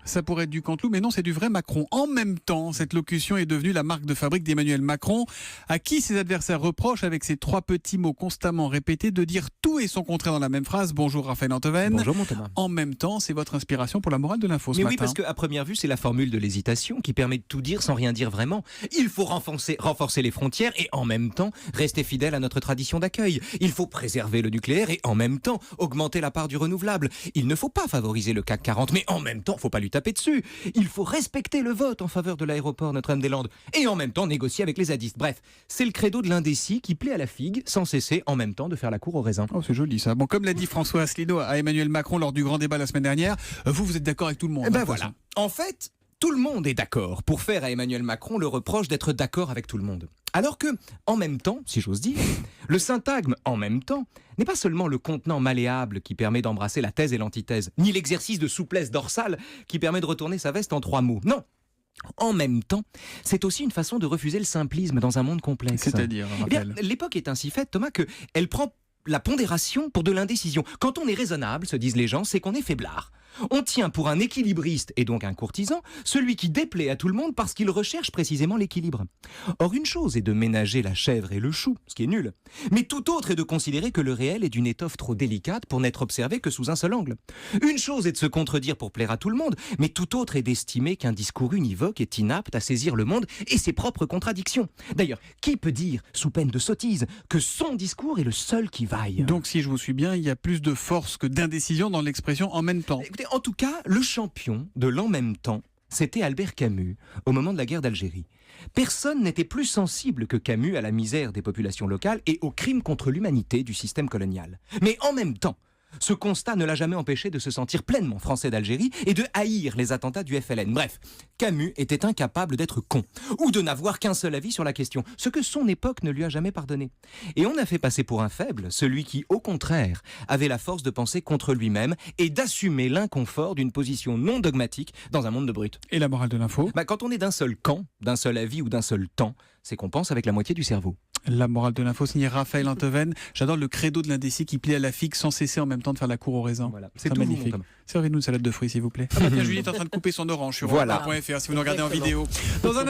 Ça pourrait être du Canteloup, mais non, c'est du vrai Macron. En même temps, cette locution est devenue la marque de fabrique d'Emmanuel Macron, à qui ses adversaires reprochent, avec ces trois petits mots constamment répétés, de dire tout et son contraire dans la même phrase. Bonjour Raphaël Antoven. Bonjour mon Thomas. En même temps, c'est votre inspiration pour la morale de l'info ce Mais matin. oui, parce qu'à première vue, c'est la formule de l'hésitation qui permet de tout dire sans rien dire vraiment. Il faut renforcer les frontières et en même temps rester fidèle à notre tradition d'accueil. Il faut préserver le nucléaire et en même temps augmenter la part du renouvelable. Il ne faut pas favoriser le CAC 40, mais en même temps, faut pas lui taper dessus. Il faut respecter le vote en faveur de l'aéroport Notre-Dame-des-Landes et en même temps négocier avec les zadistes. Bref, c'est le credo de l'indécis qui plaît à la figue sans cesser en même temps de faire la cour au raisin. Oh, c'est joli ça. Bon, comme l'a dit François Asselineau à Emmanuel Macron lors du grand débat la semaine dernière, vous êtes d'accord avec tout le monde. Eh ben voilà. En fait, tout le monde est d'accord pour faire à Emmanuel Macron le reproche d'être d'accord avec tout le monde. Alors que, en même temps, si j'ose dire, le syntagme « en même temps » n'est pas seulement le contenant malléable qui permet d'embrasser la thèse et l'antithèse, ni l'exercice de souplesse dorsale qui permet de retourner sa veste en 3 mots. Non. En même temps, c'est aussi une façon de refuser le simplisme dans un monde complexe. C'est-à-dire, Raphaël. Eh bien, l'époque est ainsi faite, Thomas, qu'elle prend la pondération pour de l'indécision. Quand on est raisonnable, se disent les gens, c'est qu'on est faiblard. On tient pour un équilibriste et donc un courtisan celui qui déplaît à tout le monde parce qu'il recherche précisément l'équilibre. Or, une chose est de ménager la chèvre et le chou, ce qui est nul. Mais tout autre est de considérer que le réel est d'une étoffe trop délicate pour n'être observé que sous un seul angle. Une chose est de se contredire pour plaire à tout le monde, mais tout autre est d'estimer qu'un discours univoque est inapte à saisir le monde et ses propres contradictions. D'ailleurs, qui peut dire, sous peine de sottise, que son discours est le seul qui vaille ? Donc, si je vous suis bien, il y a plus de force que d'indécision dans l'expression « en même temps ». Écoutez, en tout cas, le champion de l'en même temps, c'était Albert Camus, au moment de la guerre d'Algérie. Personne n'était plus sensible que Camus à la misère des populations locales et aux crimes contre l'humanité du système colonial. Mais en même temps, ce constat ne l'a jamais empêché de se sentir pleinement français d'Algérie et de haïr les attentats du FLN. Bref, Camus était incapable d'être con, ou de n'avoir qu'un seul avis sur la question, ce que son époque ne lui a jamais pardonné. Et on a fait passer pour un faible celui qui, au contraire, avait la force de penser contre lui-même et d'assumer l'inconfort d'une position non dogmatique dans un monde de brutes. Et la morale de l'info ? Quand on est d'un seul camp, d'un seul avis ou d'un seul temps, c'est qu'on pense avec la moitié du cerveau. La morale de l'info, signé Raphaël Antoven. J'adore le credo de l'indécis qui plaît à la figue sans cesser en même temps de faire la cour au raisin. Voilà. C'est très tout magnifique. Servez-nous une salade de fruits, s'il vous plaît. Ah bah tiens, Julie est en train de couper son orange sur Voilà. Europe 1.fr si vous nous regardez en vidéo. Dans un